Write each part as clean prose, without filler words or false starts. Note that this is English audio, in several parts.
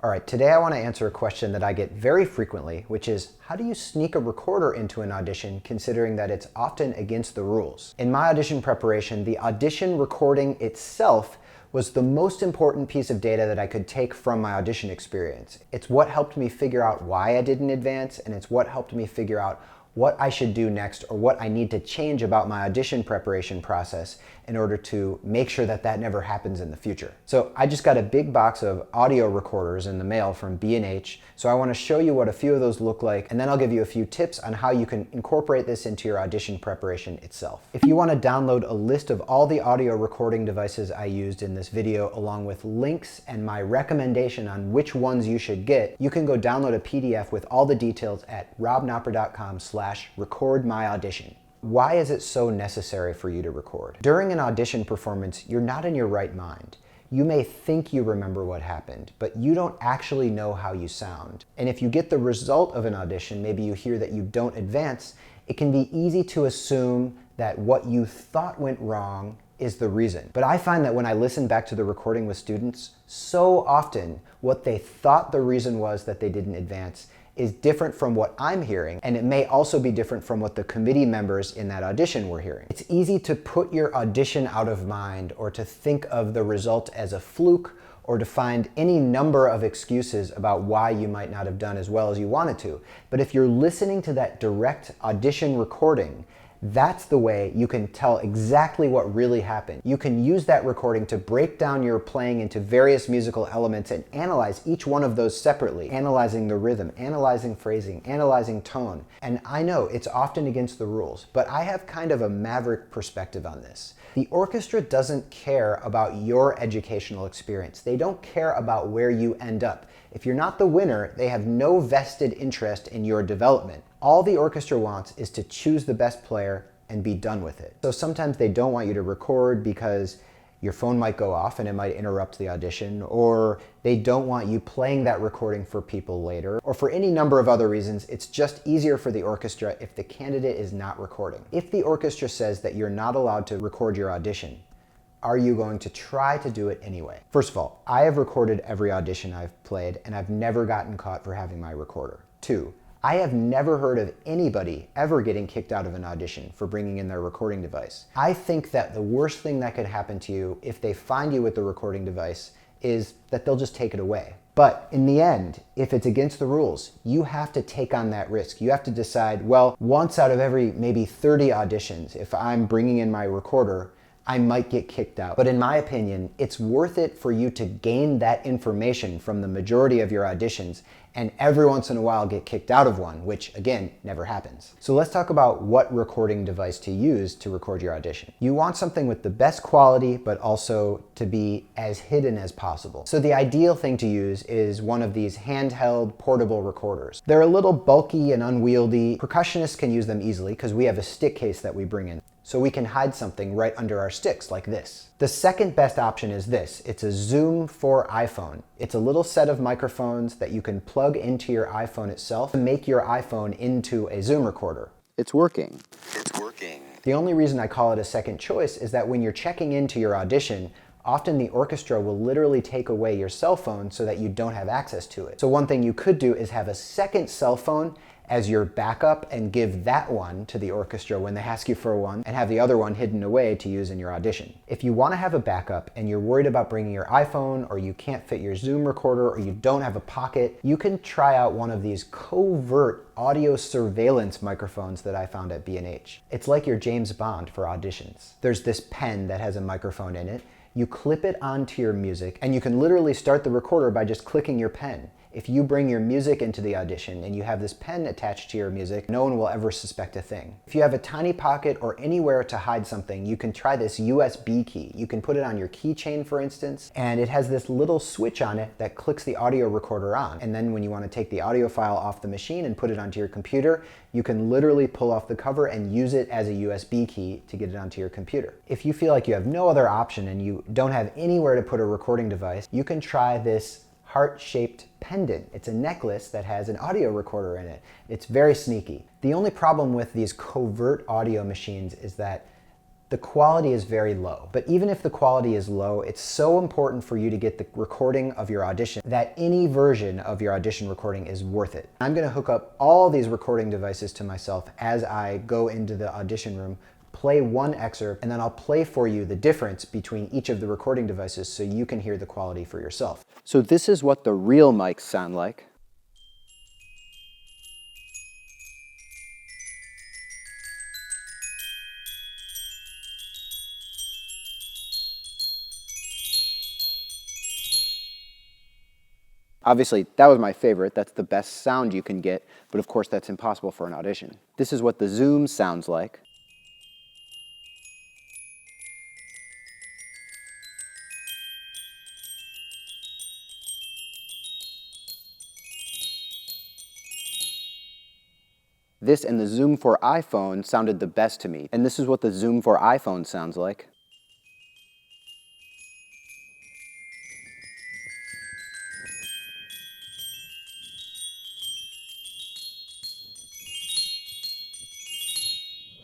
All right, today I want to answer a question that I get very frequently, which is how do you sneak a recorder into an audition considering that it's often against the rules? In my audition preparation, the audition recording itself was the most important piece of data that I could take from my audition experience. It's what helped me figure out why I didn't advance, and it's what helped me figure out what I should do next or what I need to change about my audition preparation process in order to make sure that that never happens in the future. So I just got a big box of audio recorders in the mail from B&H, so I want to show you what a few of those look like, and then I'll give you a few tips on how you can incorporate this into your audition preparation itself. If you want to download a list of all the audio recording devices I used in this video, along with links and my recommendation on which ones you should get, you can go download a PDF with all the details at robknopper.com/recordmyaudition. Why is it so necessary for you to record? During an audition performance, you're not in your right mind. You may think you remember what happened, but you don't actually know how you sound. And if you get the result of an audition, maybe you hear that you don't advance, it can be easy to assume that what you thought went wrong is the reason. But I find that when I listen back to the recording with students, so often what they thought the reason was that they didn't advance is different from what I'm hearing, and it may also be different from what the committee members in that audition were hearing. It's easy to put your audition out of mind or to think of the result as a fluke or to find any number of excuses about why you might not have done as well as you wanted to. But if you're listening to that direct audition recording, that's the way you can tell exactly what really happened. You can use that recording to break down your playing into various musical elements and analyze each one of those separately, analyzing the rhythm, analyzing phrasing, analyzing tone. And I know it's often against the rules, but I have kind of a maverick perspective on this. The orchestra doesn't care about your educational experience. They don't care about where you end up. If you're not the winner, they have no vested interest in your development. All the orchestra wants is to choose the best player and be done with it. So sometimes they don't want you to record because your phone might go off and it might interrupt the audition, or they don't want you playing that recording for people later, or for any number of other reasons. It's just easier for the orchestra if the candidate is not recording. If the orchestra says that you're not allowed to record your audition, are you going to try to do it anyway? First of all, I have recorded every audition I've played, and I've never gotten caught for having my recorder. 2, I have never heard of anybody ever getting kicked out of an audition for bringing in their recording device. I think that the worst thing that could happen to you if they find you with the recording device is that they'll just take it away. But in the end, if it's against the rules, you have to take on that risk. You have to decide, well, once out of every maybe 30 auditions, if I'm bringing in my recorder, I might get kicked out. But in my opinion, it's worth it for you to gain that information from the majority of your auditions and every once in a while get kicked out of one, which again, never happens. So let's talk about what recording device to use to record your audition. You want something with the best quality, but also to be as hidden as possible. So the ideal thing to use is one of these handheld portable recorders. They're a little bulky and unwieldy. Percussionists can use them easily because we have a stick case that we bring in, so we can hide something right under our sticks like this. The second best option is this. It's a Zoom for iPhone. It's a little set of microphones that you can plug into your iPhone itself to make your iPhone into a Zoom recorder. It's working. It's working. The only reason I call it a second choice is that when you're checking into your audition, often the orchestra will literally take away your cell phone so that you don't have access to it. So one thing you could do is have a second cell phone as your backup and give that one to the orchestra when they ask you for one, and have the other one hidden away to use in your audition. If you want to have a backup and you're worried about bringing your iPhone, or you can't fit your Zoom recorder, or you don't have a pocket, you can try out one of these covert audio surveillance microphones that I found at B&H. It's like your James Bond for auditions. There's this pen that has a microphone in it. You clip it onto your music, and you can literally start the recorder by just clicking your pen. If you bring your music into the audition and you have this pen attached to your music, no one will ever suspect a thing. If you have a tiny pocket or anywhere to hide something, you can try this USB key. You can put it on your keychain, for instance, and it has this little switch on it that clicks the audio recorder on. And then when you want to take the audio file off the machine and put it onto your computer, you can literally pull off the cover and use it as a USB key to get it onto your computer. If you feel like you have no other option and you don't have anywhere to put a recording device, you can try this heart-shaped pendant. It's a necklace that has an audio recorder in it. It's very sneaky. The only problem with these covert audio machines is that the quality is very low. But even if the quality is low, it's so important for you to get the recording of your audition that any version of your audition recording is worth it. I'm gonna hook up all these recording devices to myself as I go into the audition room, play one excerpt, and then I'll play for you the difference between each of the recording devices so you can hear the quality for yourself. So this is what the real mics sound like. Obviously, that was my favorite. That's the best sound you can get, but of course that's impossible for an audition. This is what the Zoom sounds like. This and the Zoom for iPhone sounded the best to me, and this is what the Zoom for iPhone sounds like.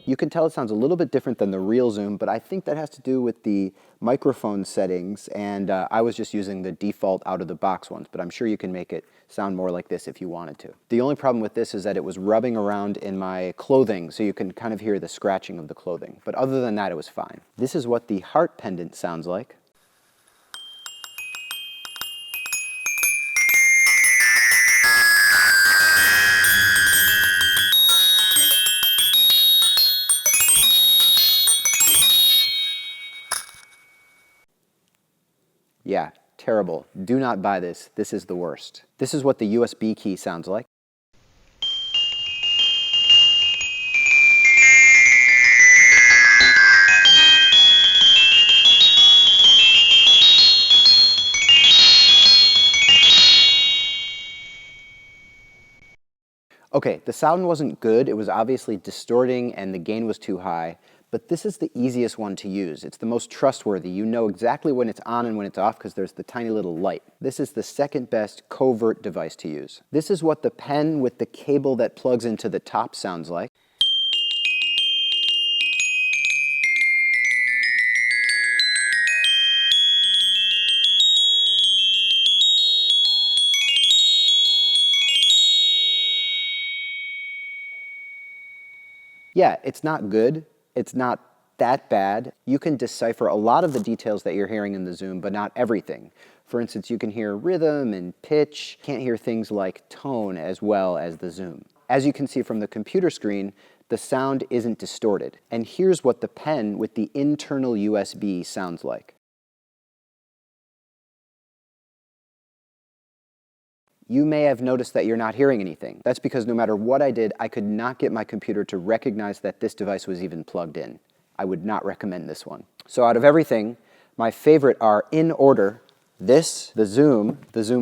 You can tell it sounds a little bit different than the real Zoom, but I think that has to do with the microphone settings, and I was just using the default out-of-the-box ones, but I'm sure you can make it sound more like this if you wanted to. The only problem with this is that it was rubbing around in my clothing, so you can kind of hear the scratching of the clothing. But other than that, it was fine. This is what the heart pendant sounds like. Yeah, terrible. Do not buy this. This is the worst. This is what the USB key sounds like. Okay, the sound wasn't good. It was obviously distorting and the gain was too high, but this is the easiest one to use. It's the most trustworthy. You know exactly when it's on and when it's off because there's the tiny little light. This is the second best covert device to use. This is what the pen with the cable that plugs into the top sounds like. Yeah, it's not good. It's not that bad. You can decipher a lot of the details that you're hearing in the Zoom, but not everything. For instance, you can hear rhythm and pitch. Can't hear things like tone as well as the Zoom. As you can see from the computer screen, the sound isn't distorted. And here's what the pen with the internal USB sounds like. You may have noticed that you're not hearing anything. That's because no matter what I did, I could not get my computer to recognize that this device was even plugged in. I would not recommend this one. So out of everything, my favorite are in order: this, the Zoom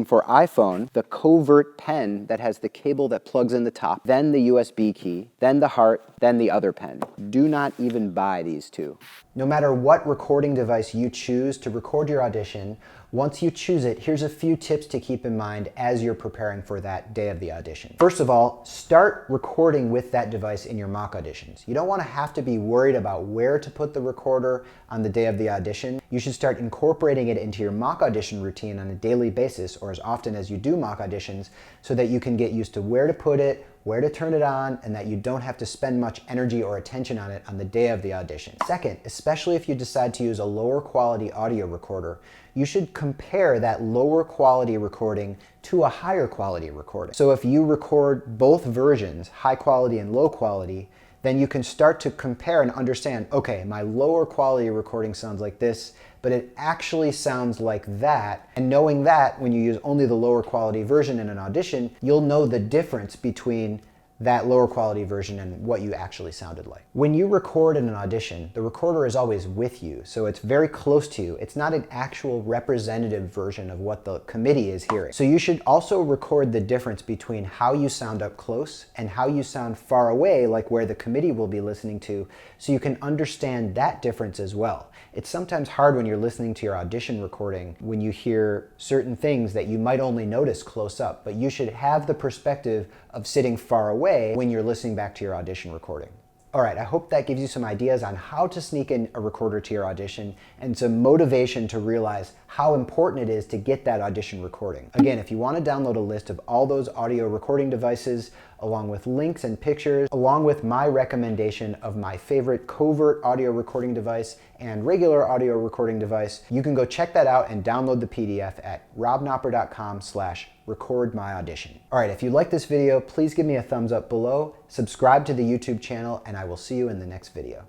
for iPhone, the covert pen that has the cable that plugs in the top, then the USB key, then the heart, then the other pen. Do not even buy these two. No matter what recording device you choose to record your audition, once you choose it, here's a few tips to keep in mind as you're preparing for that day of the audition. First of all, start recording with that device in your mock auditions. You don't want to have to be worried about where to put the recorder on the day of the audition. You should start incorporating it into your mock audition routine on a daily basis, or as often as you do mock auditions, so that you can get used to where to put it, where to turn it on, and that you don't have to spend much energy or attention on it on the day of the audition. Second, especially if you decide to use a lower quality audio recorder, you should compare that lower quality recording to a higher quality recording. So if you record both versions, high quality and low quality, then you can start to compare and understand, okay, my lower quality recording sounds like this, but it actually sounds like that. And knowing that, when you use only the lower quality version in an audition, you'll know the difference between that lower quality version and what you actually sounded like. When you record in an audition, the recorder is always with you, so it's very close to you. It's not an actual representative version of what the committee is hearing. So you should also record the difference between how you sound up close and how you sound far away, like where the committee will be listening to, so you can understand that difference as well. It's sometimes hard when you're listening to your audition recording when you hear certain things that you might only notice close up, but you should have the perspective of sitting far away when you're listening back to your audition recording. All right, I hope that gives you some ideas on how to sneak in a recorder to your audition and some motivation to realize how important it is to get that audition recording. Again, if you want to download a list of all those audio recording devices, along with links and pictures, along with my recommendation of my favorite covert audio recording device and regular audio recording device, you can go check that out and download the PDF at robknopper.com/recordmyaudition. All right, if you like this video, please give me a thumbs up below, subscribe to the YouTube channel, and I will see you in the next video.